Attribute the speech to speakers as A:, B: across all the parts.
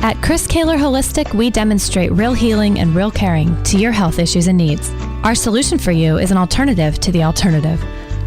A: At Chris Kehler Holistic, we demonstrate real healing and real caring to your health issues and needs. Our solution for you is an alternative to the alternative.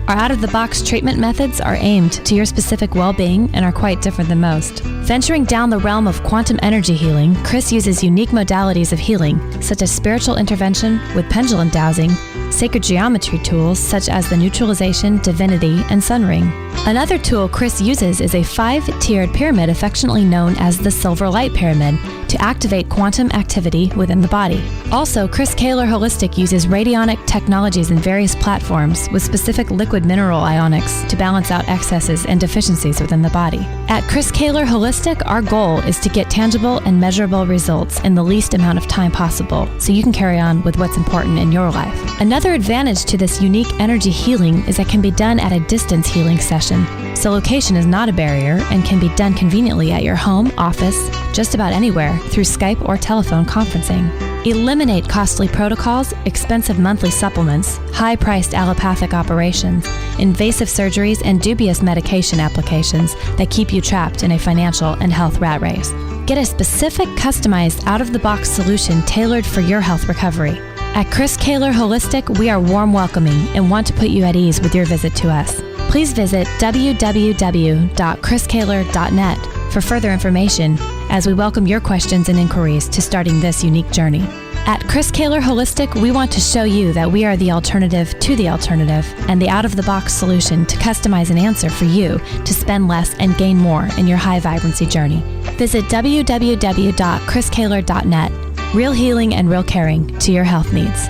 A: Our out-of-the-box treatment methods are aimed to your specific well-being and are quite different than most. Venturing down the realm of quantum energy healing, Chris uses unique modalities of healing, such as spiritual intervention with pendulum dowsing, sacred geometry tools such as the neutralization, divinity, and sun ring. Another tool Chris uses is a 5-tiered pyramid affectionately known as the Silver Light Pyramid to activate quantum activity within the body. Also, Chris Kehler Holistic uses radionic technologies in various platforms with specific liquid mineral ionics to balance out excesses and deficiencies within the body. At Chris Kehler Holistic, our goal is to get tangible and measurable results in the least amount of time possible so you can carry on with what's important in your life. Another advantage to this unique energy healing is it can be done at a distance healing session. So location is not a barrier and can be done conveniently at your home, office, just about anywhere through Skype or telephone conferencing. Eliminate costly protocols, expensive monthly supplements, high-priced allopathic operations, invasive surgeries, and dubious medication applications that keep you trapped in a financial and health rat race. Get a specific, customized, out-of-the-box solution tailored for your health recovery. At Chris Kehler Holistic, we are warm welcoming and want to put you at ease with your visit to us. Please visit www.chriskehler.net for further information as we welcome your questions and inquiries to starting this unique journey. At Chris Kehler Holistic, we want to show you that we are the alternative to the alternative and the out-of-the-box solution to customize an answer for you to spend less and gain more in your high-vibrancy journey. Visit www.chriskehler.net. Real healing and real caring to your health needs.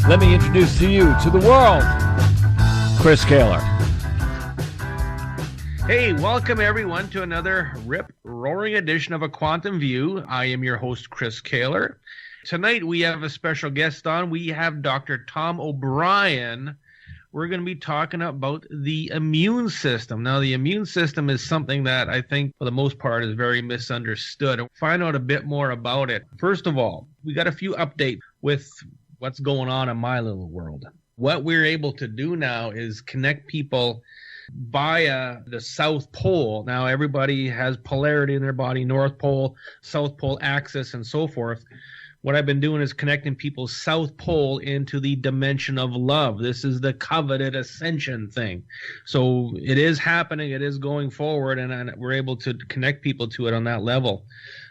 B: Let me introduce to you, to the world, Chris Kehler.
C: Hey, welcome everyone to another rip-roaring edition of A Quantum View. I am your host, Chris Kehler. Tonight we have a special guest on. We have Dr. Tom O'Brien. We're going to be talking about the immune system. Now, the immune system is something that I think, for the most part, is very misunderstood. Find out a bit more about it. First of all, we got a few updates with what's going on in my little world. What we're able to do now is connect people via the South Pole. Now, everybody has polarity in their body, North Pole, South Pole axis, and so forth. What I've been doing is connecting people's South Pole into the dimension of love. This is the coveted ascension thing. So it is happening. It is going forward, and we're able to connect people to it on that level.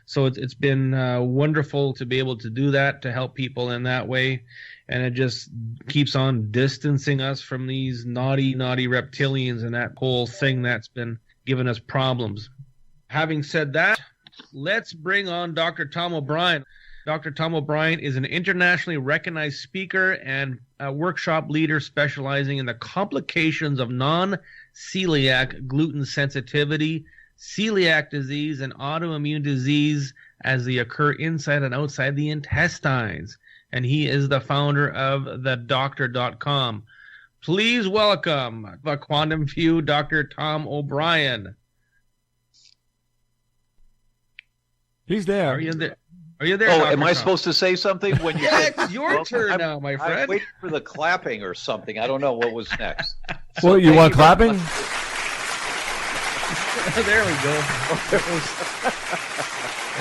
C: So it's been wonderful to be able to do that, to help people in that way. And it just keeps on distancing us from these naughty reptilians and that whole thing that's been giving us problems. Having said that, let's bring on Dr. Tom O'Brien. Dr. Tom O'Brien is an internationally recognized speaker and workshop leader specializing in the complications of non-celiac gluten sensitivity, celiac disease, and autoimmune disease as they occur inside and outside the intestines. And he is the founder of thedoctor.com. Please welcome the Quantum View, Dr. Tom O'Brien.
B: He's there.
C: Are you there? Are you there?
D: Oh,
C: Dr.
D: am I
C: Tom?
D: supposed to say something when you?
C: Yeah, it's your turn now, my friend.
D: I'm waiting for the clapping or something. I don't know what was next.
B: Well, you want clapping?
C: There we go.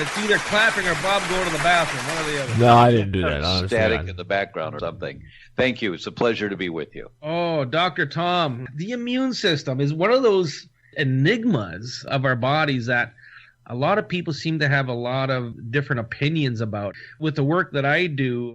C: It's either clapping or Bob going to the bathroom, one or the other.
B: No, I didn't do that.
D: Static in the background or something. Thank you. It's a pleasure to be with you.
C: Oh, Dr. Tom, the immune system is one of those enigmas of our bodies that a lot of people seem to have a lot of different opinions about. With the work that I do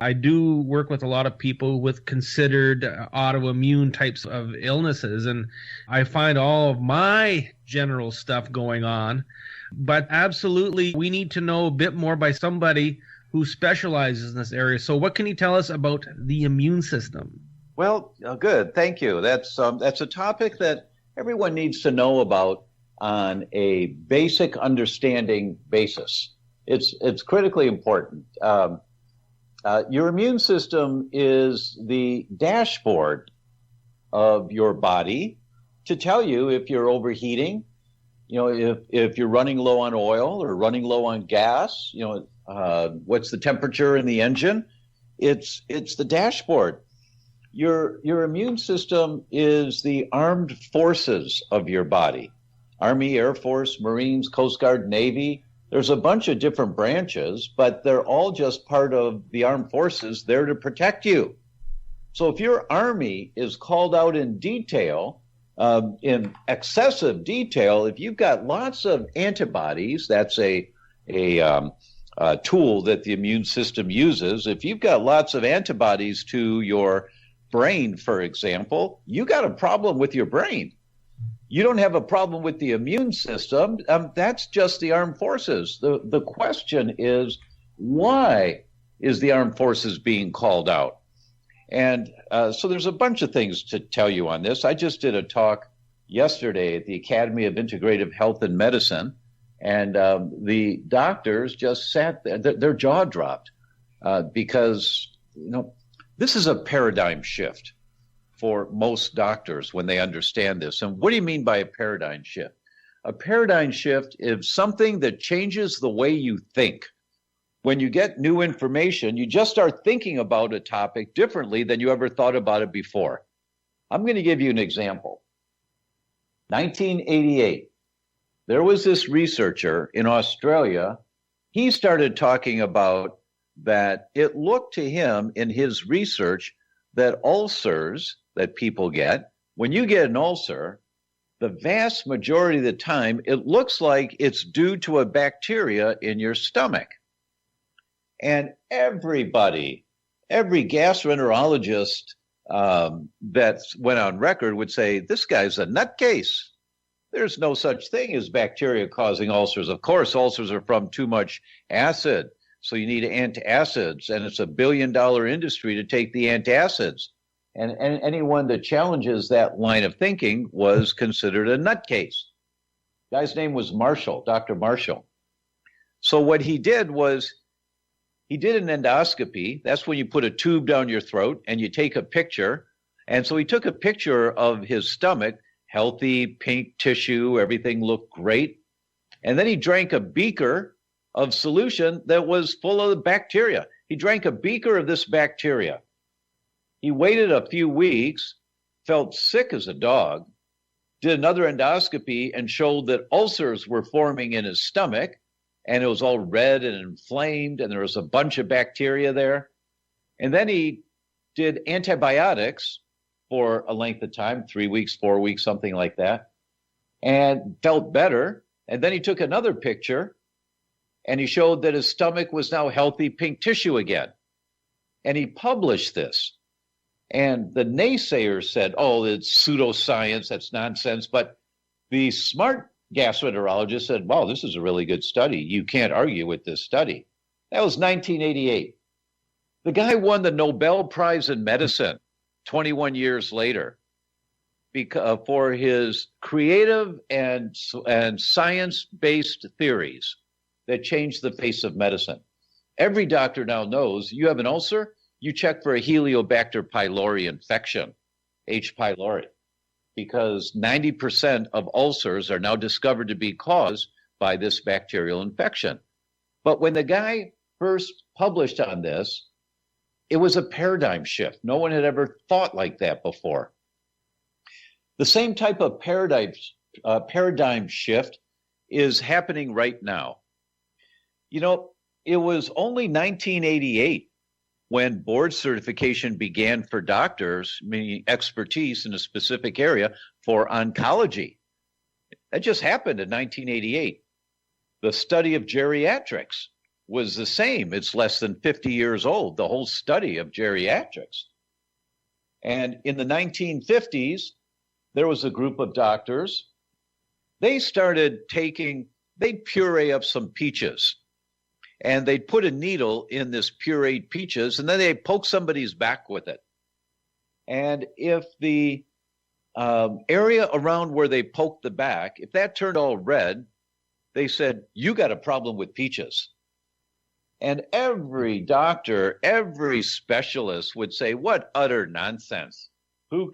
C: work with a lot of people with considered autoimmune types of illnesses, and I find all of my general stuff going on. But absolutely, we need to know a bit more by somebody who specializes in this area. So what can you tell us about the immune system?
D: Well, good. Thank you. That's a topic that everyone needs to know about on a basic understanding basis. It's critically important. Your immune system is the dashboard of your body to tell you if you're overheating, if you're running low on oil or running low on gas, what's the temperature in the engine? It's the dashboard. Your immune system is the armed forces of your body. Army, Air Force, Marines, Coast Guard, Navy. There's a bunch of different branches, but they're all just part of the armed forces there to protect you. So if your Army is called out in detail, in excessive detail, if you've got lots of antibodies, that's a tool that the immune system uses. If you've got lots of antibodies to your brain, for example, you got a problem with your brain. You don't have a problem with the immune system. That's just the armed forces. The question is, why is the armed forces being called out? And so there's a bunch of things to tell you on this. I just did a talk yesterday at the Academy of Integrative Health and Medicine, and the doctors just sat there, their jaw dropped because, this is a paradigm shift for most doctors when they understand this. And what do you mean by a paradigm shift? A paradigm shift is something that changes the way you think. When you get new information, you just start thinking about a topic differently than you ever thought about it before. I'm going to give you an example. 1988, there was this researcher in Australia. He started talking about that it looked to him in his research that ulcers that people get, when you get an ulcer, the vast majority of the time, it looks like it's due to a bacteria in your stomach. And every gastroenterologist that went on record would say, this guy's a nutcase. There's no such thing as bacteria causing ulcers. Of course, ulcers are from too much acid, so you need antacids, and it's $1 billion industry to take the antacids. And anyone that challenges that line of thinking was considered a nutcase. Guy's name was Marshall, Dr. Marshall. So what he did was he did an endoscopy. That's when you put a tube down your throat and you take a picture. And so he took a picture of his stomach, healthy, pink tissue, everything looked great. And then he drank a beaker of solution that was full of bacteria. He drank a beaker of this bacteria. He waited a few weeks, felt sick as a dog, did another endoscopy and showed that ulcers were forming in his stomach, and it was all red and inflamed, and there was a bunch of bacteria there. And then he did antibiotics for a length of time, 3 weeks, 4 weeks, something like that, and felt better. And then he took another picture, and he showed that his stomach was now healthy pink tissue again. And he published this. And the naysayers said, oh, it's pseudoscience, that's nonsense. But the smart gastroenterologist said, wow, this is a really good study. You can't argue with this study. That was 1988. The guy won the Nobel Prize in Medicine 21 years later for his creative and science-based theories that changed the face of medicine. Every doctor now knows you have an ulcer, you check for a Helicobacter pylori infection, H. pylori, because 90% of ulcers are now discovered to be caused by this bacterial infection. But when the guy first published on this, it was a paradigm shift. No one had ever thought like that before. The same type of paradigm shift is happening right now. It was only 1988 when board certification began for doctors, meaning expertise in a specific area for oncology. That just happened in 1988. The study of geriatrics was the same. It's less than 50 years old, the whole study of geriatrics. And in the 1950s, there was a group of doctors. They'd puree up some peaches, and they'd put a needle in this pureed peaches, and then they'd poke somebody's back with it. And if the area around where they poked the back, if that turned all red, they said, you got a problem with peaches. And every doctor, every specialist would say, what utter nonsense. They'd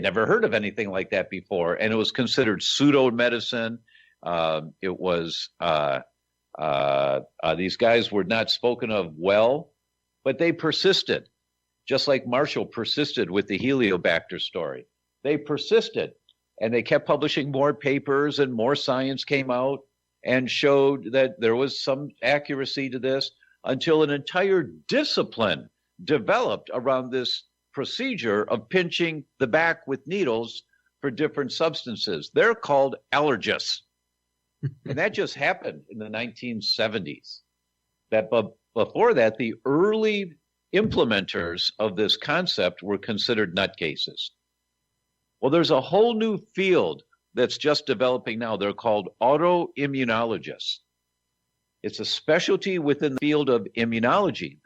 D: never heard of anything like that before. And it was considered pseudo medicine. These guys were not spoken of well, but they persisted. Just like Marshall persisted with the Heliobacter story. They persisted, and they kept publishing more papers, and more science came out and showed that there was some accuracy to this, until an entire discipline developed around this procedure of pinching the back with needles for different substances. They're called allergists. And that just happened in the 1970s. Before that, the early implementers of this concept were considered nutcases. Well, there's a whole new field that's just developing now. They're called autoimmunologists. It's a specialty within the field of immunology.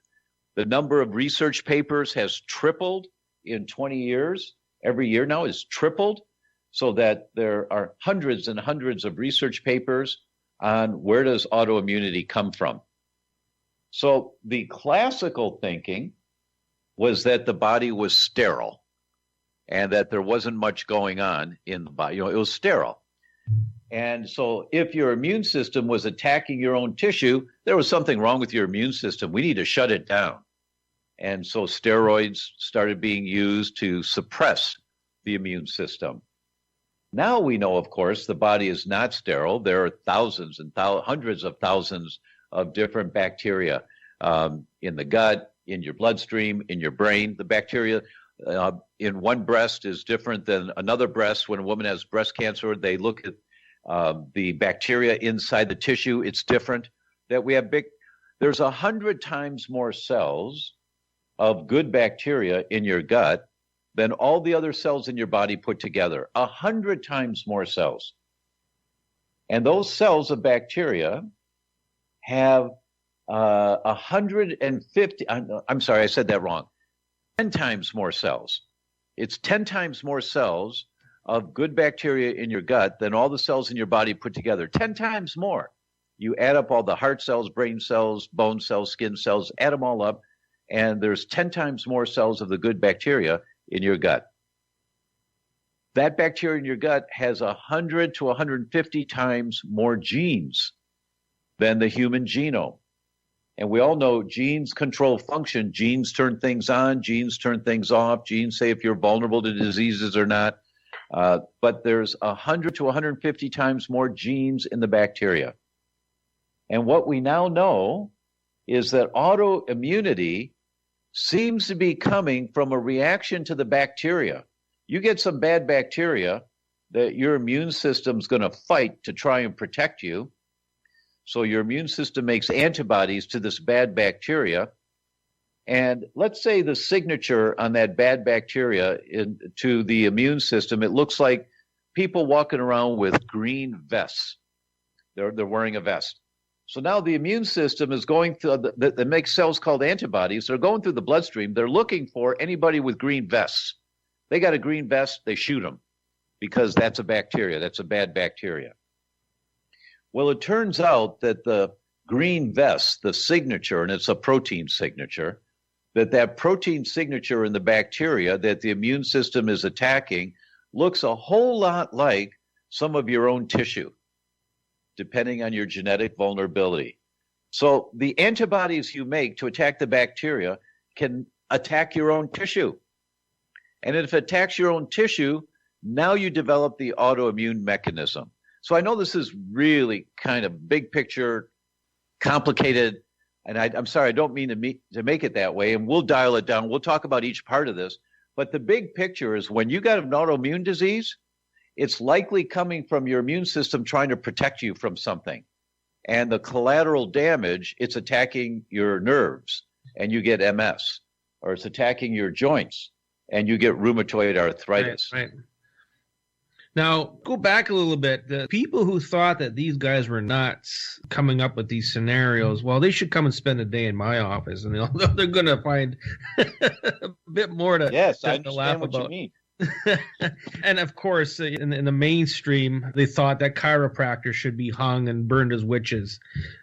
D: The number of research papers has tripled in 20 years. Every year now is tripled, so that there are hundreds and hundreds of research papers on where does autoimmunity come from. So the classical thinking was that the body was sterile and that there wasn't much going on in the body. It was sterile. And so if your immune system was attacking your own tissue, there was something wrong with your immune system. We need to shut it down. And so steroids started being used to suppress the immune system. Now we know, of course, the body is not sterile. There are thousands and hundreds of thousands of different bacteria in the gut, in your bloodstream, in your brain. The bacteria in one breast is different than another breast. When a woman has breast cancer, they look at the bacteria inside the tissue. It's different. That we have there's 100 times more cells of good bacteria in your gut than all the other cells in your body put together. 100 times more cells. And those cells of bacteria have 150, I'm sorry, I said that wrong. 10 times more cells. It's 10 times more cells of good bacteria in your gut than all the cells in your body put together. 10 times more. You add up all the heart cells, brain cells, bone cells, skin cells, add them all up, and there's 10 times more cells of the good bacteria in your gut. That bacteria in your gut has 100 to 150 times more genes than the human genome. And we all know genes control function. Genes turn things on, genes turn things off. Genes say if you're vulnerable to diseases or not. But there's 100 to 150 times more genes in the bacteria. And what we now know is that autoimmunity seems to be coming from a reaction to the bacteria. You get some bad bacteria that your immune system's going to fight to try and protect you. So your immune system makes antibodies to this bad bacteria. And let's say the signature on that bad bacteria to the immune system, it looks like people walking around with green vests. They're wearing a vest. So now the immune system is going through, that makes cells called antibodies. They're going through the bloodstream. They're looking for anybody with green vests. They got a green vest, they shoot them because that's a bacteria. That's a bad bacteria. Well, it turns out that the green vest, the signature, and it's a protein signature, that protein signature in the bacteria that the immune system is attacking looks a whole lot like some of your own tissue, depending on your genetic vulnerability. So the antibodies you make to attack the bacteria can attack your own tissue. And if it attacks your own tissue, now you develop the autoimmune mechanism. So I know this is really kind of big picture, complicated, and I'm sorry, I don't mean to make it that way, and we'll dial it down. We'll talk about each part of this. But the big picture is when you got an autoimmune disease, it's likely coming from your immune system trying to protect you from something. And the collateral damage, it's attacking your nerves, and you get MS, or it's attacking your joints, and you get rheumatoid arthritis.
C: Right. Now, go back a little bit. The people who thought that these guys were nuts coming up with these scenarios, well, they should come and spend a day in my office, and they're going to find a bit more to,
D: Yes, I
C: to laugh
D: understand what
C: about.
D: you mean.
C: And of course, in the mainstream, they thought that chiropractors should be hung and burned as witches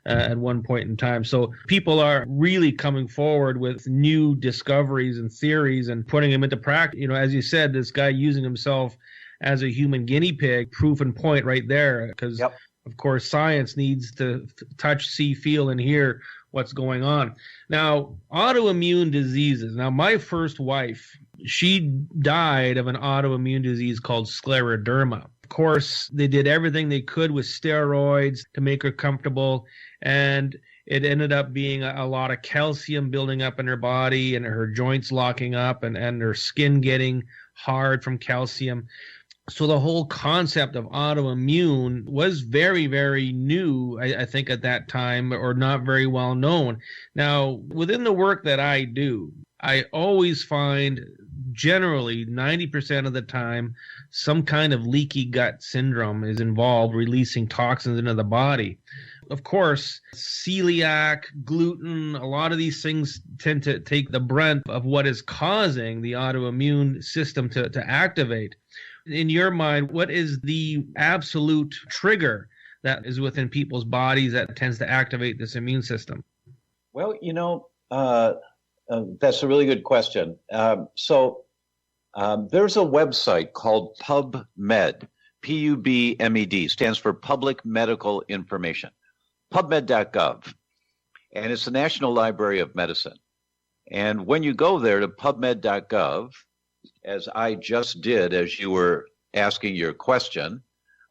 C: at one point in time. So people are really coming forward with new discoveries and theories and putting them into practice. You know, as you said, this guy using himself as a human guinea pig, proof and point right there. Because, of course, science needs to touch, see, feel, and hear what's going on. Now, autoimmune diseases. Now, my first wife, she died of an autoimmune disease called scleroderma. Of course, they did everything they could with steroids to make her comfortable, and it ended up being a lot of calcium building up in her body and her joints locking up and her skin getting hard from calcium. So the whole concept of autoimmune was very, very new, I think, at that time, or not very well known. Now, within the work that I do, I always find generally 90% of the time some kind of leaky gut syndrome is involved, releasing toxins into the body. Of course, celiac, gluten, a lot of these things tend to take the brunt of what is causing the autoimmune system to activate. In your mind, what is the absolute trigger that is within people's bodies that tends to activate this immune system?
D: Well, that's a really good question. So there's a website called PubMed, PUBMED, stands for Public Medical Information, PubMed.gov. And it's the National Library of Medicine. And when you go there to PubMed.gov, as I just did, as you were asking your question,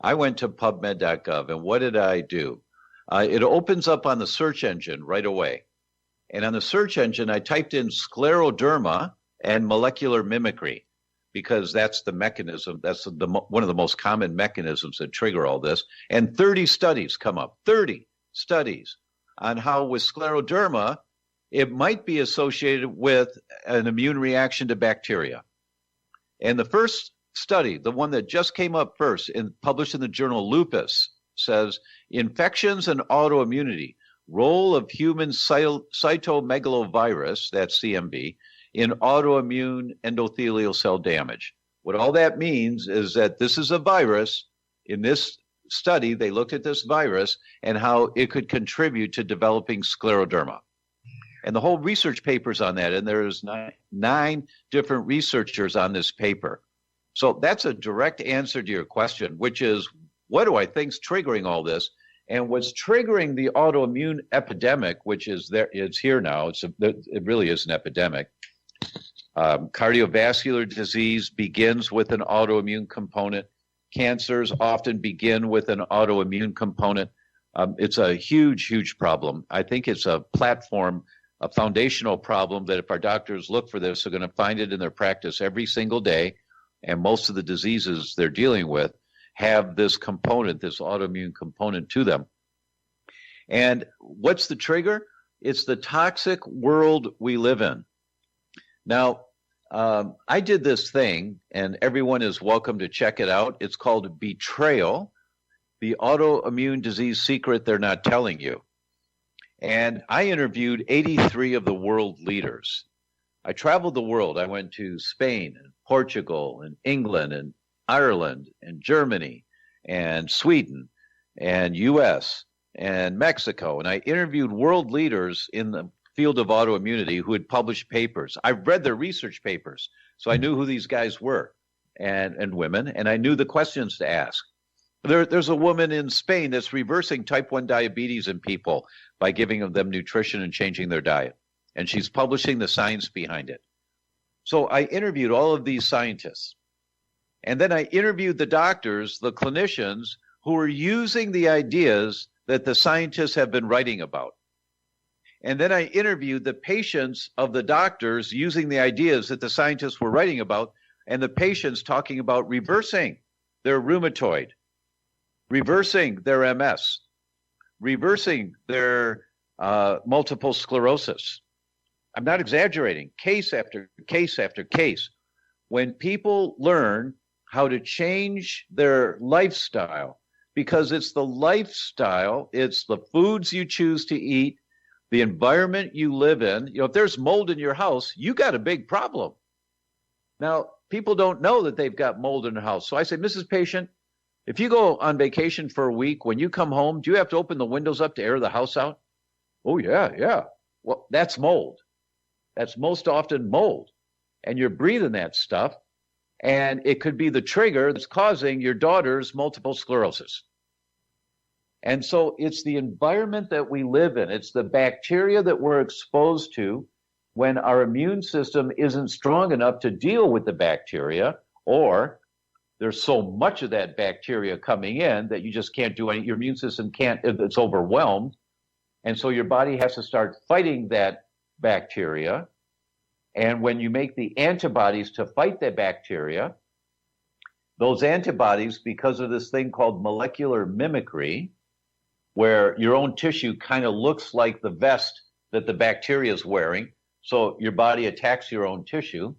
D: I went to PubMed.gov, and what did I do? It opens up on the search engine right away. And on the search engine, I typed in scleroderma and molecular mimicry, because that's the mechanism, that's one of the most common mechanisms that trigger all this. And 30 studies come up, 30 studies on how with scleroderma, it might be associated with an immune reaction to bacteria. And the first study, the one that just came up first, published in the journal Lupus, says infections and autoimmunity, role of human cytomegalovirus, that's CMV, in autoimmune endothelial cell damage. What all that means is that this is a virus. In this study, they looked at this virus and how it could contribute to developing scleroderma. And the whole research paper's on that, and there's nine different researchers on this paper. So that's a direct answer to your question, which is, what do I think's triggering all this? And what's triggering the autoimmune epidemic, which is there, it's here now. It really is an epidemic. Cardiovascular disease begins with an autoimmune component. Cancers often begin with an autoimmune component. It's a huge, huge problem. I think it's a platform, a foundational problem that if our doctors look for this, they're going to find it in their practice every single day. And most of the diseases they're dealing with have this component, this autoimmune component to them. And what's the trigger? It's the toxic world we live in. Now, I did this thing, and everyone is welcome to check it out. It's called Betrayal, the Autoimmune Disease Secret They're Not Telling You. And I interviewed 83 of the world leaders. I traveled the world. I went to Spain and Portugal and England and Ireland and Germany and Sweden and US and Mexico. And I interviewed world leaders in the field of autoimmunity who had published papers. I read their research papers, so I knew who these guys were and women, and I knew the questions to ask. There's a woman in Spain that's reversing type 1 diabetes in people by giving them nutrition and changing their diet. And she's publishing the science behind it. So I interviewed all of these scientists. And then I interviewed the doctors, the clinicians, who are using the ideas that the scientists have been writing about. And then I interviewed the patients of the doctors using the ideas that the scientists were writing about, and the patients talking about reversing their rheumatoid, reversing their MS, reversing their multiple sclerosis. I'm not exaggerating. Case after case after case. When people learn how to change their lifestyle, because it's the lifestyle, it's the foods you choose to eat, the environment you live in. You know, if there's mold in your house, you got a big problem. Now, people don't know that they've got mold in their house. So I say, Mrs. Patient, if you go on vacation for a week, when you come home, do you have to open the windows up to air the house out? Oh, yeah. Well, that's mold. That's most often mold. And you're breathing that stuff. And it could be the trigger that's causing your daughter's multiple sclerosis. And so it's the environment that we live in. It's the bacteria that we're exposed to when our immune system isn't strong enough to deal with the bacteria, or there's so much of that bacteria coming in that you just can't do anything. Your immune system can't, it's overwhelmed. And so your body has to start fighting that bacteria. And when you make the antibodies to fight the bacteria, those antibodies, because of this thing called molecular mimicry, where your own tissue kind of looks like the vest that the bacteria is wearing, so your body attacks your own tissue.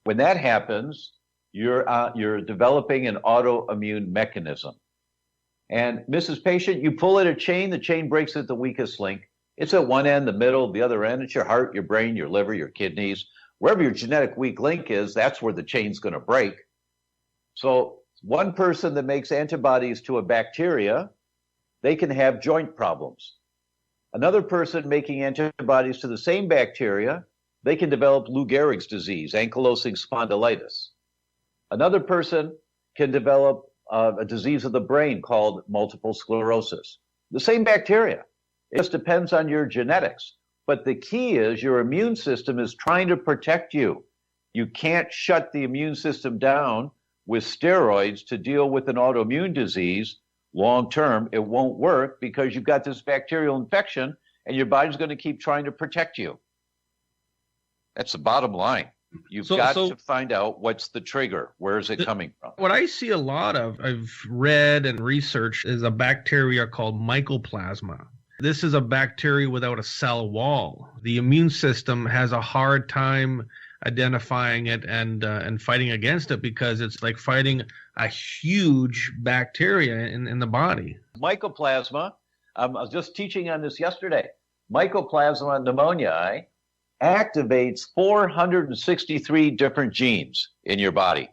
D: When that happens, you're developing an autoimmune mechanism. And Mrs. Patient, you pull at a chain, the chain breaks at the weakest link. It's at one end, the middle, the other end. It's your heart, your brain, your liver, your kidneys. Wherever your genetic weak link is, that's where the chain's going to break. So one person that makes antibodies to a bacteria, they can have joint problems. Another person making antibodies to the same bacteria, they can develop Lou Gehrig's disease, ankylosing spondylitis. Another person can develop a disease of the brain called multiple sclerosis. The same bacteria. It just depends on your genetics. But the key is your immune system is trying to protect you. You can't shut the immune system down with steroids to deal with an autoimmune disease. Long term, it won't work because you've got this bacterial infection and your body's going to keep trying to protect you. That's the bottom line. You've got to find out what's the trigger. Where is it coming from?
C: What I see a lot of, I've read and researched, is a bacteria called mycoplasma. This is a bacteria without a cell wall. The immune system has a hard time identifying it and fighting against it because it's like fighting a huge bacteria in the body.
D: Mycoplasma, I was just teaching on this yesterday. Mycoplasma pneumoniae activates 463 different genes in your body.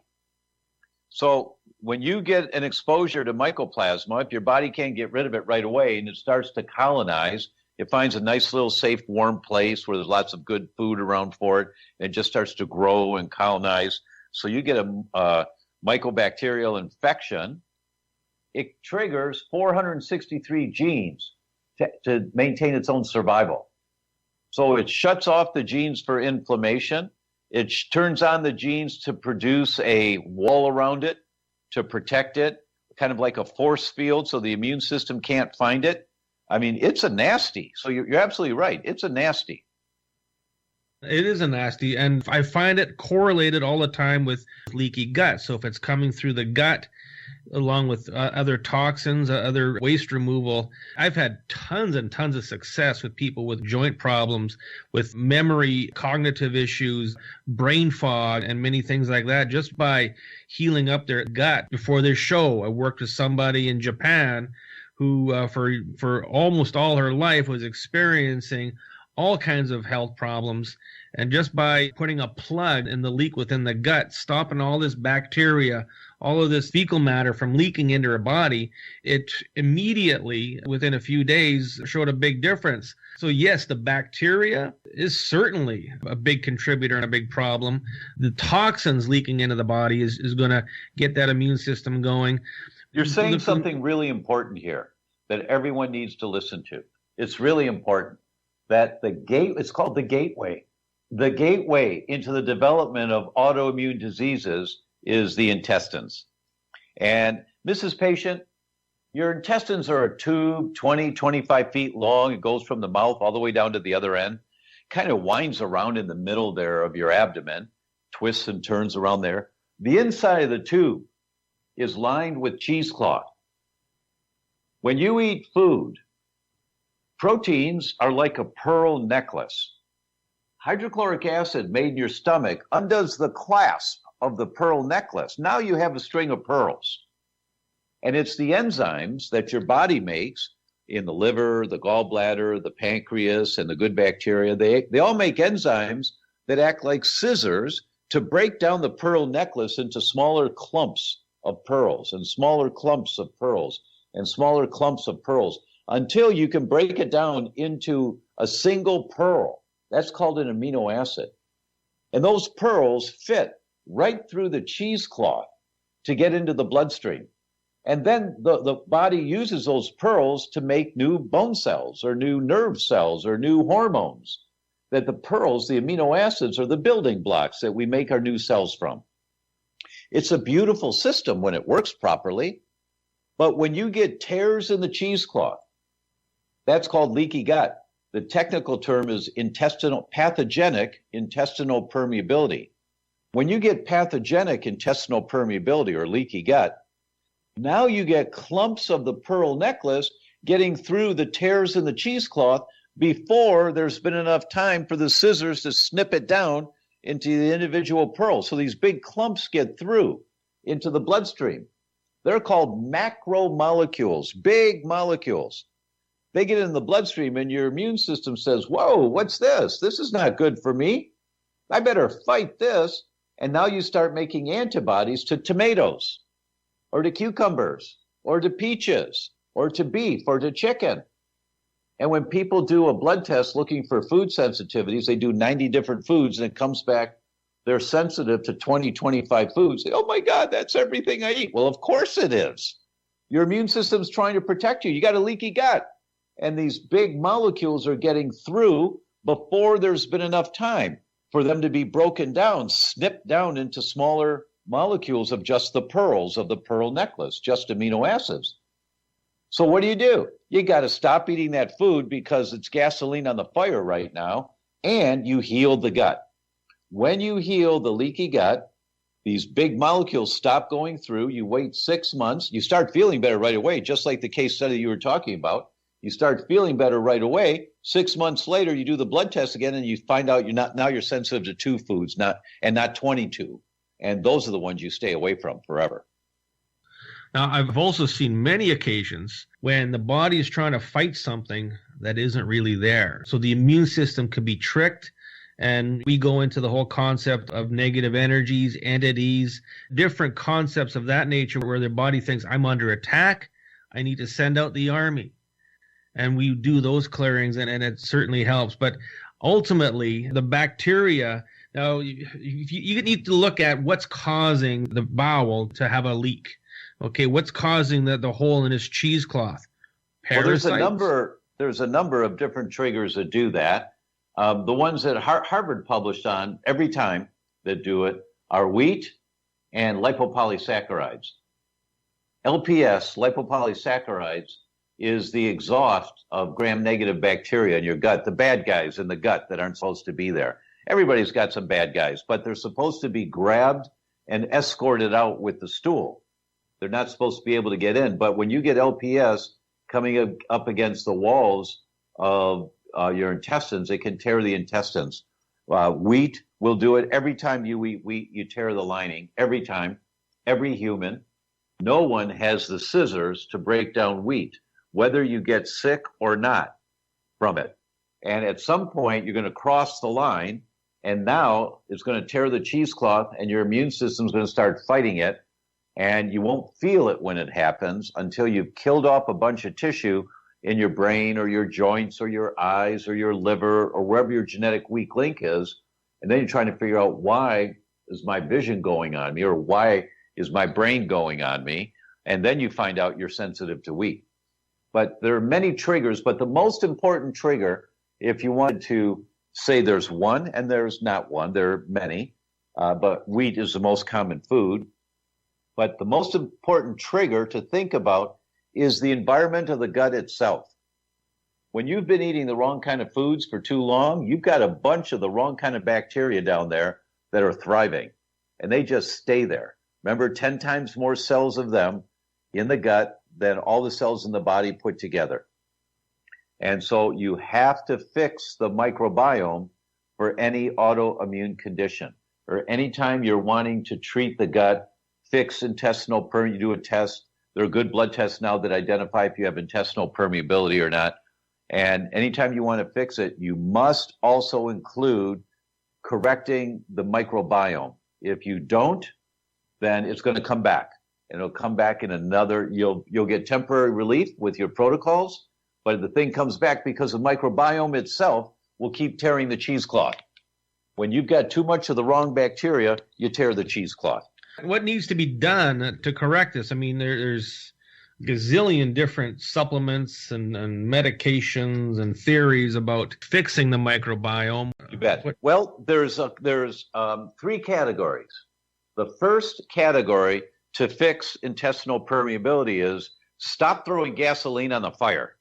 D: So when you get an exposure to mycoplasma, if your body can't get rid of it right away and it starts to colonize, it finds a nice little safe, warm place where there's lots of good food around for it, and it just starts to grow and colonize. So you get a mycobacterial infection. It triggers 463 genes to maintain its own survival. So it shuts off the genes for inflammation. It turns on the genes to produce a wall around it, to protect it, kind of like a force field so the immune system can't find it. I mean, it's a nasty. So you're absolutely right. It's a nasty.
C: It is a nasty, and I find it correlated all the time with leaky gut. So if it's coming through the gut, along with other toxins, other waste removal, I've had tons and tons of success with people with joint problems, with memory, cognitive issues, brain fog, and many things like that, just by healing up their gut before their show. I worked with somebody in Japan who for almost all her life was experiencing all kinds of health problems. And just by putting a plug in the leak within the gut, stopping all this bacteria, all of this fecal matter from leaking into her body, it immediately, within a few days, showed a big difference. So yes, the bacteria is certainly a big contributor and a big problem. The toxins leaking into the body is going to get that immune system going.
D: You're saying something really important here that everyone needs to listen to. It's really important that it's called the gateway. The gateway into the development of autoimmune diseases is the intestines. And Mrs. Patient, your intestines are a tube 20, 25 feet long. It goes from the mouth all the way down to the other end, kind of winds around in the middle there of your abdomen, twists and turns around there. The inside of the tube is lined with cheesecloth. When you eat food, proteins are like a pearl necklace. Hydrochloric acid made in your stomach undoes the clasp of the pearl necklace. Now you have a string of pearls. And it's the enzymes that your body makes in the liver, the gallbladder, the pancreas, and the good bacteria. They all make enzymes that act like scissors to break down the pearl necklace into smaller clumps of pearls and smaller clumps of pearls and smaller clumps of pearls until you can break it down into a single pearl. That's called an amino acid. And those pearls fit right through the cheesecloth to get into the bloodstream. And then the body uses those pearls to make new bone cells or new nerve cells or new hormones. That the pearls, the amino acids, are the building blocks that we make our new cells from. It's a beautiful system when it works properly. But when you get tears in the cheesecloth, that's called leaky gut. The technical term is pathogenic intestinal permeability. When you get pathogenic intestinal permeability or leaky gut, now you get clumps of the pearl necklace getting through the tears in the cheesecloth before there's been enough time for the scissors to snip it down into the individual pearls. So these big clumps get through into the bloodstream. They're called macromolecules, big molecules. They get in the bloodstream and your immune system says, whoa, what's this? This is not good for me. I better fight this. And now you start making antibodies to tomatoes or to cucumbers or to peaches or to beef or to chicken. And when people do a blood test looking for food sensitivities, they do 90 different foods and it comes back they're sensitive to 20, 25 foods. Say, oh my God, that's everything I eat. Well, of course it is. Your immune system's trying to protect you. You got a leaky gut. And these big molecules are getting through before there's been enough time for them to be broken down, snipped down into smaller molecules of just the pearls of the pearl necklace, just amino acids. So what do? You got to stop eating that food because it's gasoline on the fire right now, and you heal the gut. When you heal the leaky gut, these big molecules stop going through. You wait 6 months. You start feeling better right away, just like the case study you were talking about. You start feeling better right away. 6 months later, you do the blood test again, and you find out you're sensitive to 2 foods, not 22. And those are the ones you stay away from forever.
C: Now, I've also seen many occasions when the body is trying to fight something that isn't really there. So the immune system can be tricked, and we go into the whole concept of negative energies, entities, different concepts of that nature where the body thinks, I'm under attack, I need to send out the army. And we do those clearings, and it certainly helps. But ultimately, the bacteria, now you need to look at what's causing the bowel to have a leak. Okay, what's causing the hole in his cheesecloth? Parasites?
D: Well, there's a number of different triggers that do that. The ones that Harvard published on every time that do it are wheat and lipopolysaccharides. LPS, lipopolysaccharides, is the exhaust of gram-negative bacteria in your gut, the bad guys in the gut that aren't supposed to be there. Everybody's got some bad guys, but they're supposed to be grabbed and escorted out with the stool. They're not supposed to be able to get in. But when you get LPS coming up against the walls of your intestines, it can tear the intestines. Wheat will do it. Every time you eat wheat, you tear the lining. Every time. Every human. No one has the scissors to break down wheat, whether you get sick or not from it. And at some point, you're going to cross the line, and now it's going to tear the cheesecloth, and your immune system's going to start fighting it, and you won't feel it when it happens until you've killed off a bunch of tissue in your brain or your joints or your eyes or your liver or wherever your genetic weak link is. And then you're trying to figure out, why is my vision going on me, or why is my brain going on me? And then you find out you're sensitive to wheat. But there are many triggers, but the most important trigger, if you wanted to say there's one, and there's not one, there are many, but wheat is the most common food. But the most important trigger to think about is the environment of the gut itself. When you've been eating the wrong kind of foods for too long, you've got a bunch of the wrong kind of bacteria down there that are thriving, and they just stay there. Remember, 10 times more cells of them in the gut than all the cells in the body put together. And so you have to fix the microbiome for any autoimmune condition. or anytime you're wanting to treat the gut, fix intestinal permeability, you do a test. There are good blood tests now that identify if you have intestinal permeability or not. And anytime you want to fix it, you must also include correcting the microbiome. If you don't, then it's going to come back. And it'll come back in another, you'll get temporary relief with your protocols, but the thing comes back because the microbiome itself will keep tearing the cheesecloth. When you've got too much of the wrong bacteria, you tear the cheesecloth.
C: What needs to be done to correct this? I mean, there's gazillion different supplements and medications and theories about fixing the microbiome.
D: You bet. Well, there's three categories. The first category to fix intestinal permeability is stop throwing gasoline on the fire.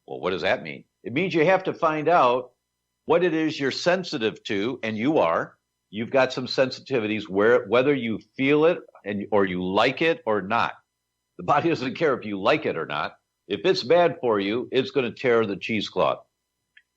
D: Well, what does that mean? It means you have to find out what it is you're sensitive to, and you are. You've got some sensitivities whether you feel it or you like it or not. The body doesn't care if you like it or not. If it's bad for you, it's going to tear the cheesecloth.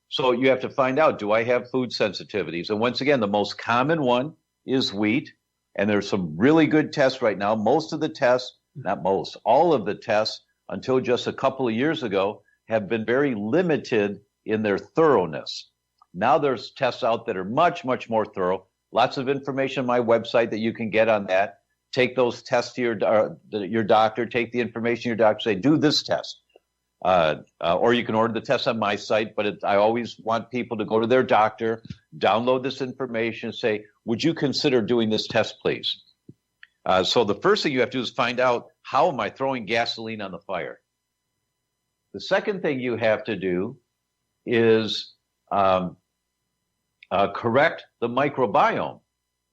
D: So you have to find out, do I have food sensitivities? And once again, the most common one is wheat. And there's some really good tests right now. Most of the tests, not most, all of the tests until just a couple of years ago have been very limited in their thoroughness. Now there's tests out that are much, much more thorough. Lots of information on my website that you can get on that. Take those tests to your doctor, take the information to your doctor, say, do this test. Or you can order the test on my site, but I always want people to go to their doctor, download this information, say, would you consider doing this test, please? So the first thing you have to do is find out, how am I throwing gasoline on the fire? The second thing you have to do is correct the microbiome.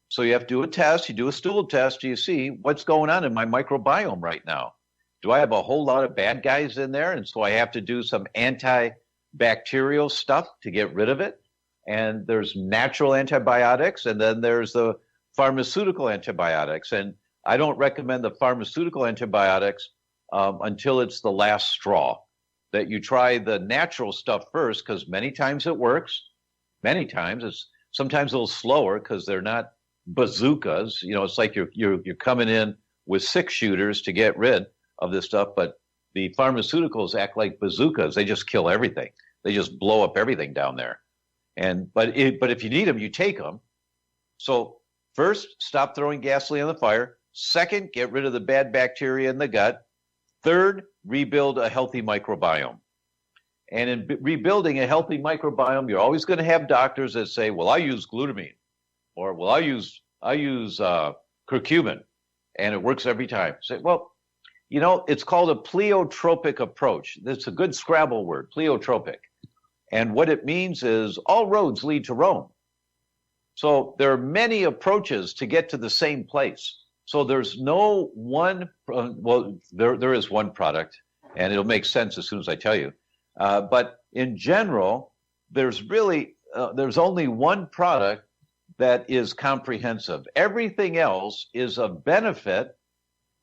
D: So you have to do a test, you do a stool test, you see what's going on in my microbiome right now. Do I have a whole lot of bad guys in there? And so I have to do some antibacterial stuff to get rid of it. And there's natural antibiotics, and then there's the pharmaceutical antibiotics. And I don't recommend the pharmaceutical antibiotics until it's the last straw. That you try the natural stuff first, because many times it works. Many times it's sometimes a little slower because they're not bazookas. You know, it's like you're coming in with 6 shooters to get rid of this stuff, but the pharmaceuticals act like bazookas. They just kill everything. They just blow up everything down there. But if you need them, you take them. So first, stop throwing gasoline on the fire. Second, get rid of the bad bacteria in the gut. Third, rebuild a healthy microbiome. And in rebuilding a healthy microbiome, you're always going to have doctors that say, well, I use glutamine, or well, I use curcumin, and it works every time. Say, well, you know, it's called a pleiotropic approach. That's a good Scrabble word, pleiotropic. And what it means is all roads lead to Rome. So there are many approaches to get to the same place. So there's no one, there is one product, and it'll make sense as soon as I tell you. But in general, there's only one product that is comprehensive. Everything else is of benefit,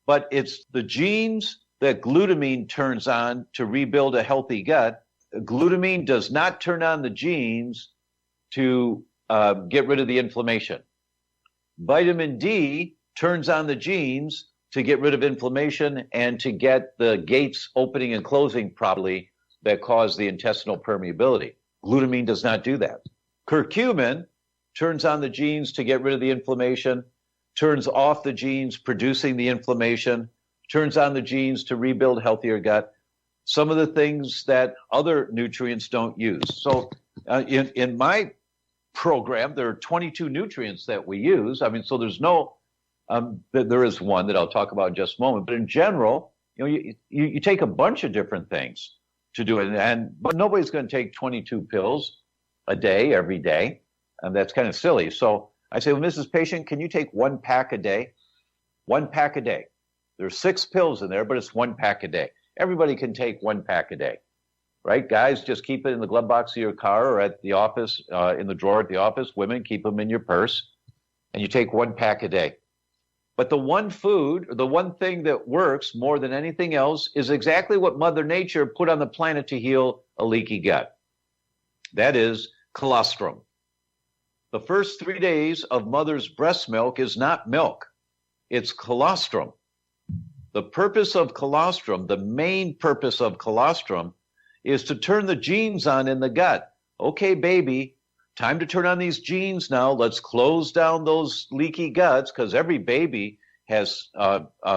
D: but it's the genes that glutamine turns on to rebuild a healthy gut. Glutamine does not turn on the genes to get rid of the inflammation. Vitamin D turns on the genes to get rid of inflammation and to get the gates opening and closing properly that cause the intestinal permeability. Glutamine does not do that. Curcumin turns on the genes to get rid of the inflammation, turns off the genes producing the inflammation, turns on the genes to rebuild healthier gut. Some of the things that other nutrients don't use. So in my program, there are 22 nutrients that we use. I mean, so there's no, there is one that I'll talk about in just a moment. But in general, you know, you take a bunch of different things to do it. But nobody's going to take 22 pills a day, every day. And that's kind of silly. So I say, well, Mrs. Patient, can you take 1 pack a day? 1 pack a day. There's 6 pills in there, but it's 1 pack a day. Everybody can take 1 pack a day, right? Guys, just keep it in the glove box of your car or at the office, in the drawer at the office. Women, keep them in your purse. And you take 1 pack a day. But the one food, or the one thing that works more than anything else is exactly what Mother Nature put on the planet to heal a leaky gut. That is colostrum. The first 3 days of mother's breast milk is not milk. It's colostrum. The purpose of colostrum, the main purpose of colostrum, is to turn the genes on in the gut. Okay, baby, time to turn on these genes now. Let's close down those leaky guts, because every baby has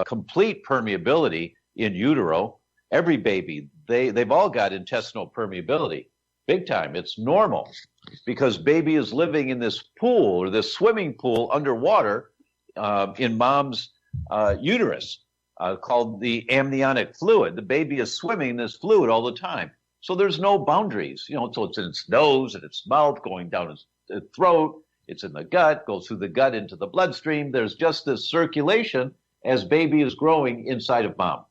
D: complete permeability in utero. Every baby, they've all got intestinal permeability, big time. It's normal, because baby is living in this pool, or this swimming pool underwater in mom's uterus, called the amniotic fluid. The baby is swimming in this fluid all the time. So there's no boundaries, so it's in its nose and its mouth, going down its throat. It's in the gut, goes through the gut into the bloodstream. There's just this circulation as baby is growing inside of mom.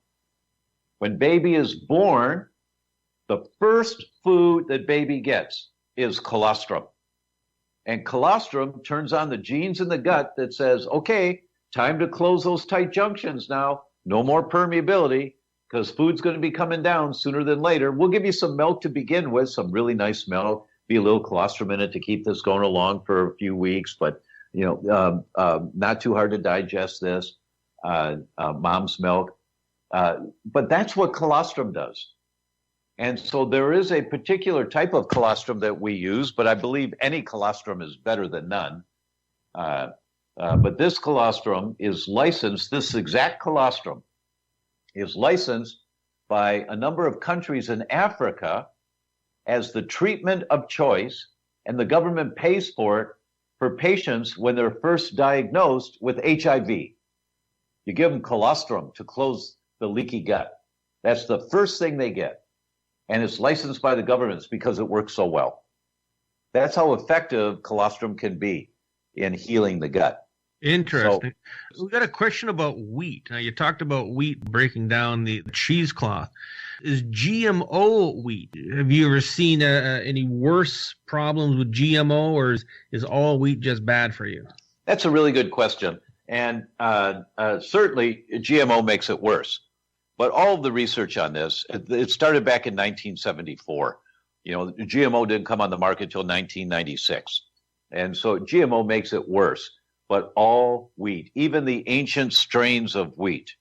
D: When baby is born, the first food that baby gets is colostrum. And colostrum turns on the genes in the gut that says, okay, time to close those tight junctions now. No more permeability, because food's going to be coming down sooner than later. We'll give you some milk to begin with, some really nice milk, be a little colostrum in it to keep this going along for a few weeks, but not too hard to digest this, mom's milk. But that's what colostrum does. And so there is a particular type of colostrum that we use, but I believe any colostrum is better than none. But this colostrum is licensed, this exact colostrum is licensed by a number of countries in Africa as the treatment of choice, and the government pays for it for patients when they're first diagnosed with HIV. You give them colostrum to close the leaky gut. That's the first thing they get. And it's licensed by the governments because it works so well. That's how effective colostrum can be in healing the gut.
C: Interesting. So, we got a question about wheat. Now, you talked about wheat breaking down the cheesecloth. Is GMO wheat? Have you ever seen any worse problems with GMO, or is all wheat just bad for you?
D: That's a really good question. And certainly GMO makes it worse. But all of the research on this, it started back in 1974. GMO didn't come on the market until 1996. And so GMO makes it worse. But all wheat, even the ancient strains of wheat,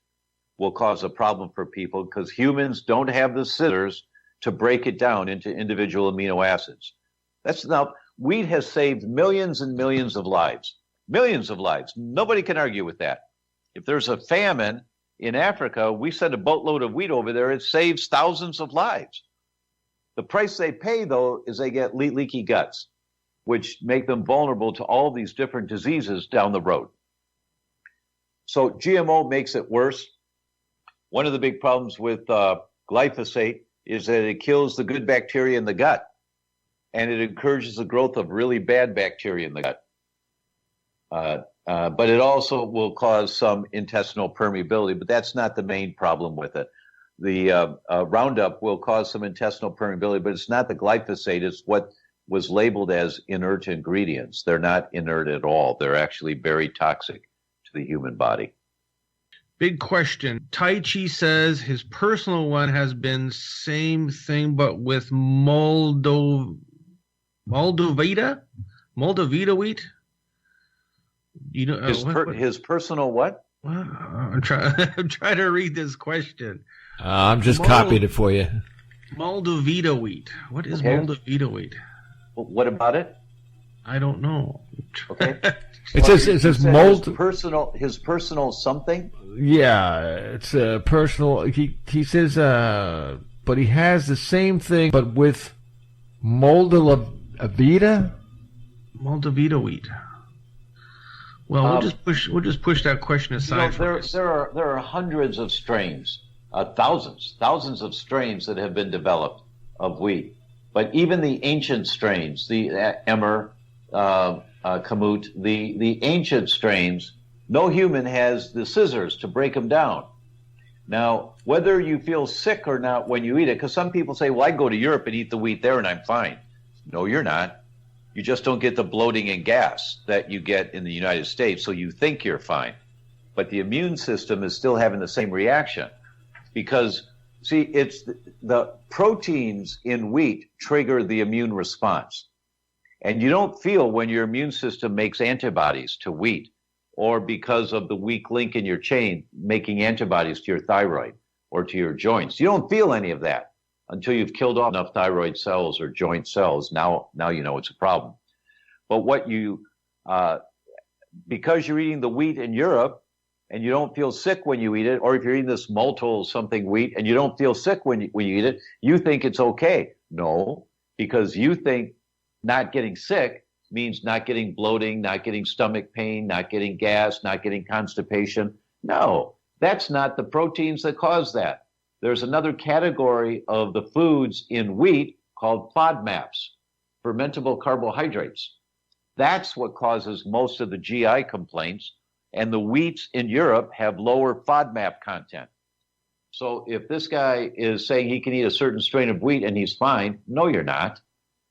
D: will cause a problem for people because humans don't have the scissors to break it down into individual amino acids. Wheat has saved millions and millions of lives. Millions of lives. Nobody can argue with that. If there's a famine in Africa, we send a boatload of wheat over there, it saves thousands of lives. The price they pay, though, is they get leaky guts, which make them vulnerable to all these different diseases down the road. So GMO makes it worse. One of the big problems with glyphosate is that it kills the good bacteria in the gut, and it encourages the growth of really bad bacteria in the gut. But it also will cause some intestinal permeability, but that's not the main problem with it. The Roundup will cause some intestinal permeability, but it's not the glyphosate. It's what was labeled as inert ingredients. They're not inert at all. They're actually very toxic to the human body.
C: Big question. Tai Chi says his personal one has been same thing, but with Moldavita wheat.
D: His personal what?
C: I'm trying to read this question.
B: I'm just copying it for you.
C: Moldavita wheat. What is Moldavita wheat?
D: What about it?
C: I don't know.
D: Okay.
B: It says mold.
D: His personal something.
B: Yeah, it's a personal. He says, but he has the same thing, but with Moldavita.
C: Moldavita wheat. Well, we'll just push that question aside.
D: There are hundreds of strains, thousands of strains that have been developed of wheat. But even the ancient strains, the Emmer, Kamut, the ancient strains, no human has the scissors to break them down. Now, whether you feel sick or not when you eat it, because some people say, well, I go to Europe and eat the wheat there and I'm fine. No, you're not. You just don't get the bloating and gas that you get in the United States, so you think you're fine. But the immune system is still having the same reaction because, see, it's the proteins in wheat trigger the immune response. And you don't feel when your immune system makes antibodies to wheat, or because of the weak link in your chain making antibodies to your thyroid or to your joints. You don't feel any of that until you've killed off enough thyroid cells or joint cells. Now you know it's a problem. But because you're eating the wheat in Europe and you don't feel sick when you eat it, or if you're eating this maltol something wheat and you don't feel sick when you eat it, you think it's okay. No, because you think not getting sick means not getting bloating, not getting stomach pain, not getting gas, not getting constipation. No, that's not the proteins that cause that. There's another category of the foods in wheat called FODMAPs, fermentable carbohydrates. That's what causes most of the GI complaints, and the wheats in Europe have lower FODMAP content. So if this guy is saying he can eat a certain strain of wheat and he's fine, no, you're not.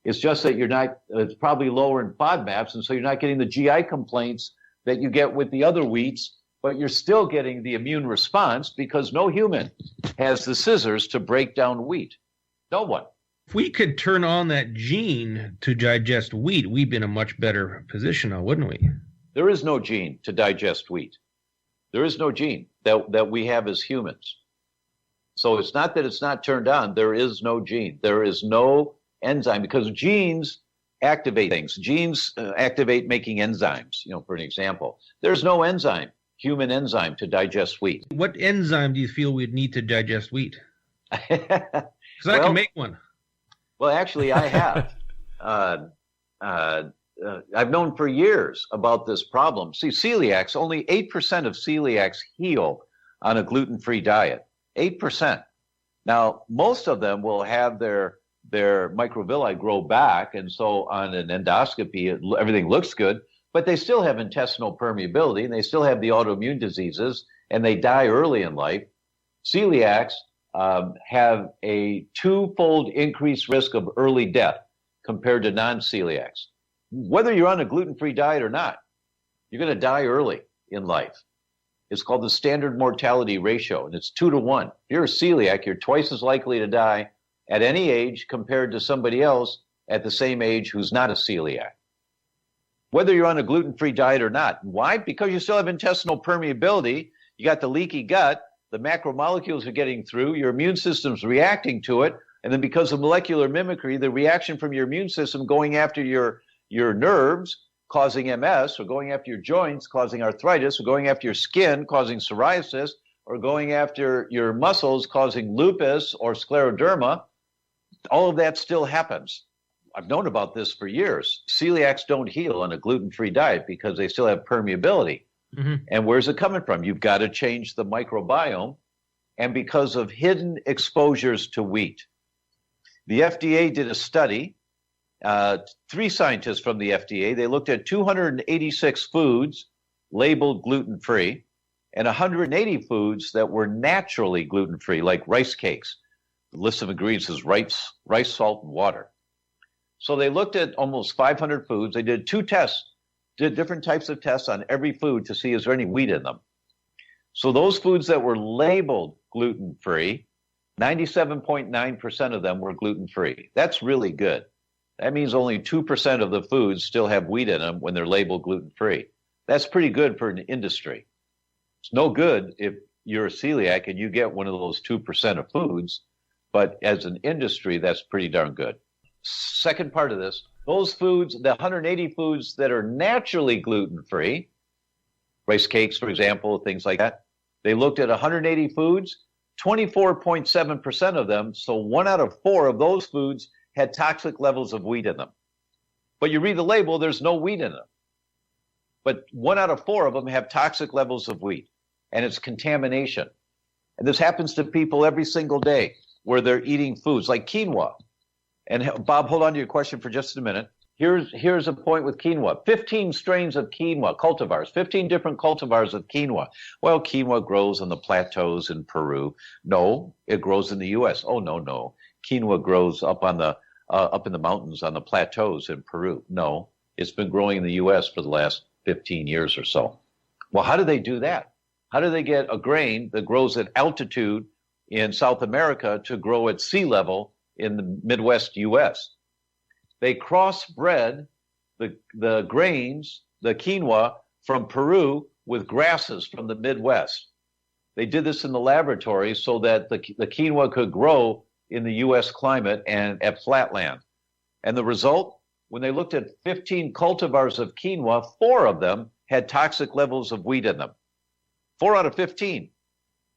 D: It's just that you're not, it's probably lower in FODMAPs, and so you're not getting the GI complaints that you get with the other wheats, but you're still getting the immune response because no human has the scissors to break down wheat. No one.
C: If we could turn on that gene to digest wheat, we'd be in a much better position now, wouldn't we?
D: There is no gene to digest wheat. There is no gene that we have as humans. So it's not that it's not turned on. There is no gene. There is no enzyme, because genes activate things. Genes activate making enzymes, for an example. There's no enzyme, human enzyme, to digest wheat.
C: What enzyme do you feel we'd need to digest wheat? Because I can make one.
D: Well, actually, I have. I've known for years about this problem. See, celiacs, only 8% of celiacs heal on a gluten-free diet. 8%. Now, most of them will have their microvilli grow back, and so on an endoscopy, everything looks good, but they still have intestinal permeability, and they still have the autoimmune diseases, and they die early in life. Celiacs have a twofold increased risk of early death compared to non-celiacs. Whether you're on a gluten-free diet or not, you're going to die early in life. It's called the standard mortality ratio, and it's 2 to 1. If you're a celiac, you're twice as likely to die at any age compared to somebody else at the same age who's not a celiac. Whether you're on a gluten-free diet or not. Why? Because you still have intestinal permeability. You got the leaky gut. The macromolecules are getting through. Your immune system's reacting to it. And then because of molecular mimicry, the reaction from your immune system going after your nerves, causing MS, or going after your joints, causing arthritis, or going after your skin, causing psoriasis, or going after your muscles, causing lupus or scleroderma, all of that still happens. I've known about this for years. Celiacs don't heal on a gluten-free diet because they still have permeability. Mm-hmm. And where's it coming from? You've got to change the microbiome, and because of hidden exposures to wheat. The FDA did a study, 3 scientists from the FDA. They looked at 286 foods labeled gluten-free and 180 foods that were naturally gluten-free, like rice cakes. The list of ingredients is rice, salt, and water. So they looked at almost 500 foods. They did 2 tests, did different types of tests on every food to see is there any wheat in them. So those foods that were labeled gluten-free, 97.9% of them were gluten-free. That's really good. That means only 2% of the foods still have wheat in them when they're labeled gluten-free. That's pretty good for an industry. It's no good if you're a celiac and you get one of those 2% of foods, but as an industry, that's pretty darn good. Second part of this, those foods, the 180 foods that are naturally gluten-free, rice cakes, for example, things like that, they looked at 180 foods, 24.7% of them, so 1 out of 4 of those foods had toxic levels of wheat in them. But you read the label, there's no wheat in them. But 1 out of 4 of them have toxic levels of wheat, and it's contamination. And this happens to people every single day where they're eating foods like quinoa. And Bob, hold on to your question for just a minute. Here's a point with quinoa. 15 strains of quinoa, cultivars, 15 different cultivars of quinoa. Well, quinoa grows on the plateaus in Peru. No, it grows in the U.S. Oh, no. Quinoa grows up in the mountains on the plateaus in Peru. No, it's been growing in the U.S. for the last 15 years or so. Well, how do they do that? How do they get a grain that grows at altitude in South America to grow at sea level in the Midwest U.S.? They crossbred the grains, the quinoa from Peru with grasses from the Midwest. They did this in the laboratory so that the quinoa could grow in the U.S. climate and at flatland. And the result, when they looked at 15 cultivars of quinoa, 4 of them had toxic levels of wheat in them. 4 out of 15.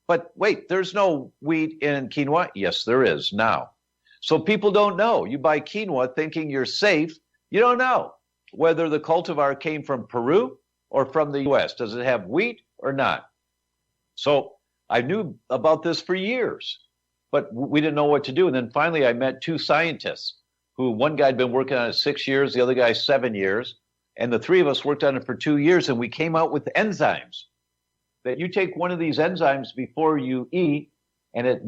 D: But wait, there's no wheat in quinoa? Yes, there is now. So people don't know. You buy quinoa thinking you're safe. You don't know whether the cultivar came from Peru or from the U.S. Does it have wheat or not? So I knew about this for years, but we didn't know what to do. And then finally I met 2 scientists who, one guy had been working on it 6 years, the other guy 7 years. And the 3 of us worked on it for 2 years, and we came out with enzymes that you take one of these enzymes before you eat, and it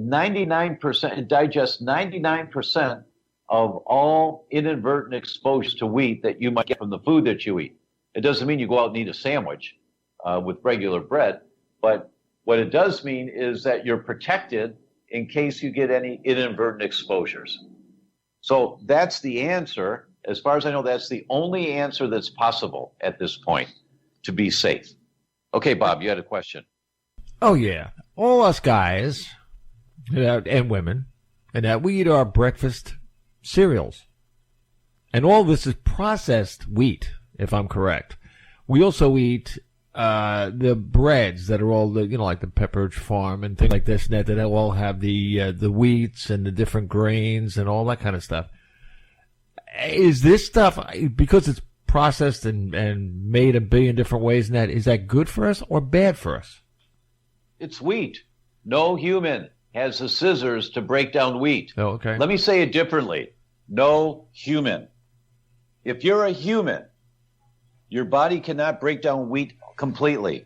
D: digests 99% of all inadvertent exposure to wheat that you might get from the food that you eat. It doesn't mean you go out and eat a sandwich with regular bread, but what it does mean is that you're protected in case you get any inadvertent exposures. So that's the answer. As far as I know, that's the only answer that's possible at this point to be safe. Okay, Bob, you had a question.
B: Oh, yeah. All us guys and women, and that we eat our breakfast cereals. And all this is processed wheat, if I'm correct. We also eat the breads that are all, like the Pepperidge Farm and things like this, and that all have the wheats and the different grains and all that kind of stuff. Is this stuff, because it's processed and made a billion different ways, and is that good for us or bad for us?
D: It's wheat. No human has the scissors to break down wheat.
B: Oh, okay.
D: Let me say it differently. No human. If you're a human, your body cannot break down wheat completely.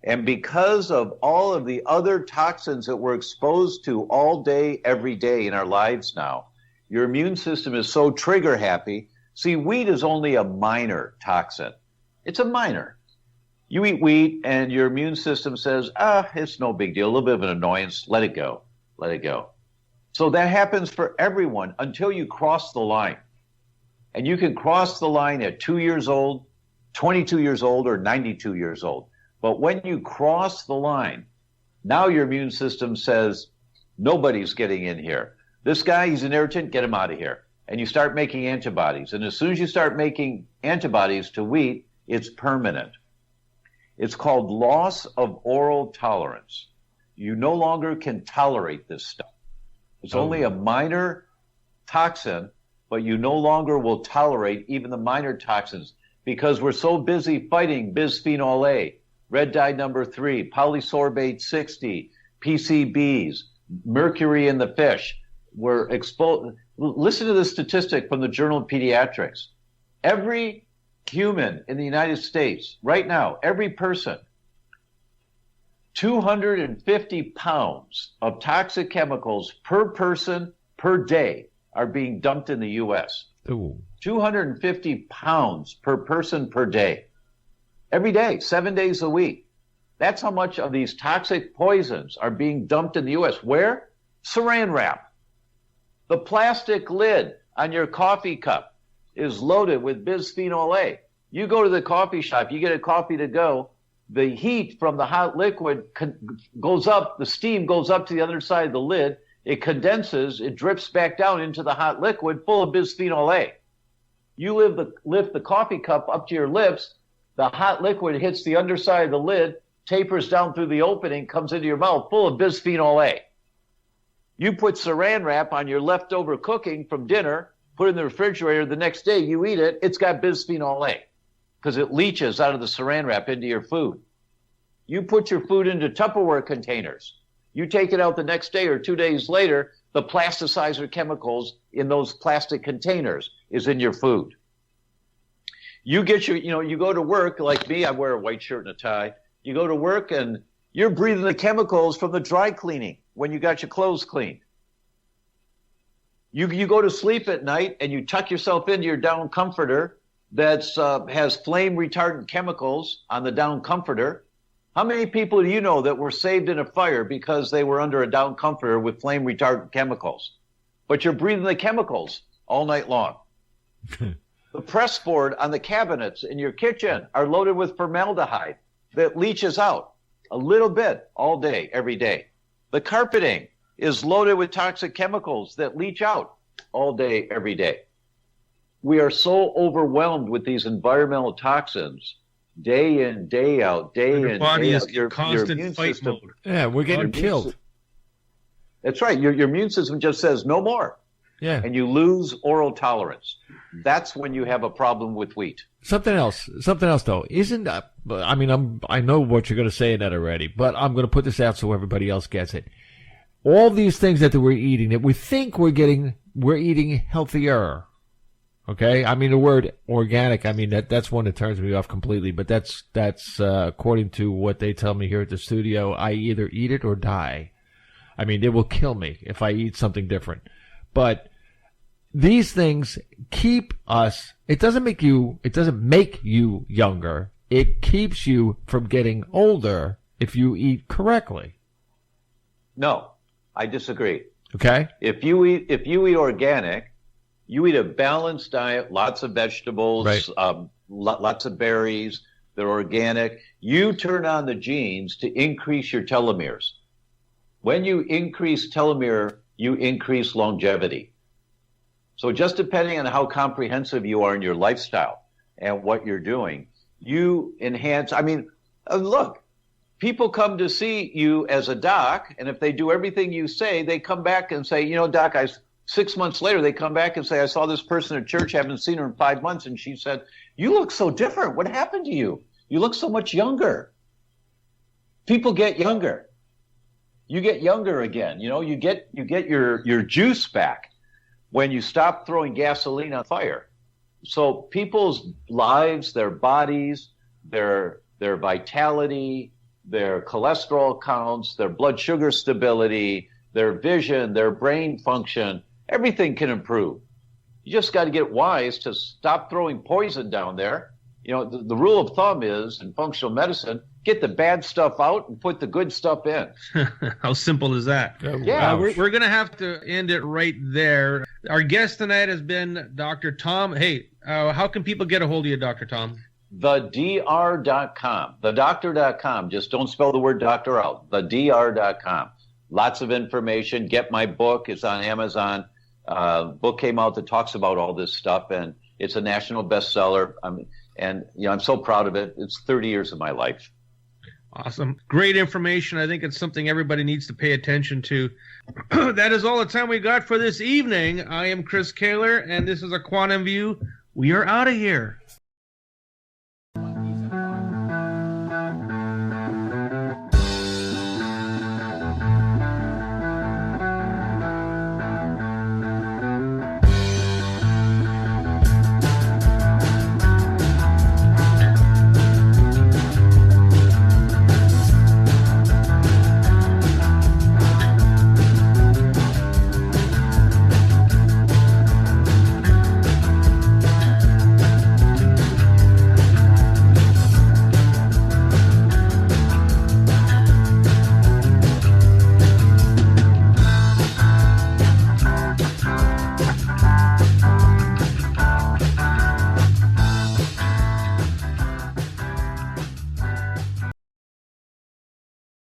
D: And because of all of the other toxins that we're exposed to all day, every day in our lives now, your immune system is so trigger happy. See, wheat is only a minor toxin. It's a minor. You eat wheat and your immune system says, it's no big deal, a little bit of an annoyance, let it go, let it go. So that happens for everyone until you cross the line. And you can cross the line at 2 years old, 22 years old, or 92 years old. But when you cross the line, now your immune system says, nobody's getting in here. This guy, he's an irritant, get him out of here. And you start making antibodies. And as soon as you start making antibodies to wheat, it's permanent. It's called loss of oral tolerance. You no longer can tolerate this stuff. It's only a minor toxin, but you no longer will tolerate even the minor toxins because we're so busy fighting bisphenol A, red dye number 3, polysorbate 60, PCBs, mercury in the fish. We're exposed. Listen to this statistic from the Journal of Pediatrics. Every human in the United States, right now, every person, 250 pounds of toxic chemicals per person per day are being dumped in the U.S.
B: Ooh.
D: 250 pounds per person per day. Every day, 7 days a week. That's how much of these toxic poisons are being dumped in the U.S. Where? Saran wrap. The plastic lid on your coffee cup is loaded with bisphenol A. You go to the coffee shop, you get a coffee to go, the heat from the hot liquid goes up, the steam goes up to the other side of the lid, it condenses, it drips back down into the hot liquid full of bisphenol A. You lift the coffee cup up to your lips, the hot liquid hits the underside of the lid, tapers down through the opening, comes into your mouth full of bisphenol A. You put saran wrap on your leftover cooking from dinner, put it in the refrigerator, the next day you eat it, it's got bisphenol A because it leaches out of the saran wrap into your food. You put your food into Tupperware containers. You take it out the next day or 2 days later, the plasticizer chemicals in those plastic containers is in your food. You get you go to work, like me, I wear a white shirt and a tie. You go to work and you're breathing the chemicals from the dry cleaning when you got your clothes cleaned. You go to sleep at night and you tuck yourself into your down comforter that has flame retardant chemicals on the down comforter. How many people do you know that were saved in a fire because they were under a down comforter with flame retardant chemicals? But you're breathing the chemicals all night long. The press board on the cabinets in your kitchen are loaded with formaldehyde that leaches out a little bit all day, every day. The carpeting is loaded with toxic chemicals that leach out all day, every day. We are so overwhelmed with these environmental toxins, day in, day out, day in,
C: Your body
D: day
C: is
D: out. Your
C: constant
D: immune
C: fight
D: system,
C: mode.
B: Yeah, we're getting killed.
D: That's right. Your immune system just says no more.
B: Yeah.
D: And you lose oral tolerance. That's when you have a problem with wheat.
B: Something else though. I know what you're going to say in that already, but I'm going to put this out so everybody else gets it. All these things that we're eating, that we think we're eating healthier. Okay? I mean, the word organic, that's one that turns me off completely, but that's according to what they tell me here at the studio, I either eat it or die. I mean, they will kill me if I eat something different. But these things keep us, it doesn't make you younger. It keeps you from getting older if you eat correctly.
D: No, I disagree.
B: Okay?
D: If you eat organic, you eat a balanced diet, lots of vegetables,
B: right.
D: Lots of berries, they're organic. You turn on the genes to increase your telomeres. When you increase telomere, you increase longevity. So just depending on how comprehensive you are in your lifestyle and what you're doing, you enhance. Look, people come to see you as a doc, and if they do everything you say, they come back and say, doc, 6 months later, they come back and say, I saw this person at church, haven't seen her in 5 months, and she said, you look so different. What happened to you? You look so much younger. People get younger. You get younger again. You get your juice back when you stop throwing gasoline on fire. So people's lives, their bodies, their vitality, their cholesterol counts, their blood sugar stability, their vision, their brain function, everything can improve. You just got to get wise to stop throwing poison down there. The rule of thumb is in functional medicine, get the bad stuff out and put the good stuff in.
C: How simple is that?
D: Yeah.
C: We're going to have to end it right there. Our guest tonight has been Dr. Tom. Hey, how can people get a hold of you, Dr. Tom?
D: TheDr.com, thedoctor.com. Just don't spell the word doctor out. TheDr.com. Lots of information. Get my book. It's on Amazon. Book came out that talks about all this stuff, and it's a national bestseller. I'm so proud of it. It's 30 years of my life.
C: Awesome. Great information. I think it's something everybody needs to pay attention to. That is all the time we got for this evening. I am Chris Kehler, and this is a Quantum View. We are out of here.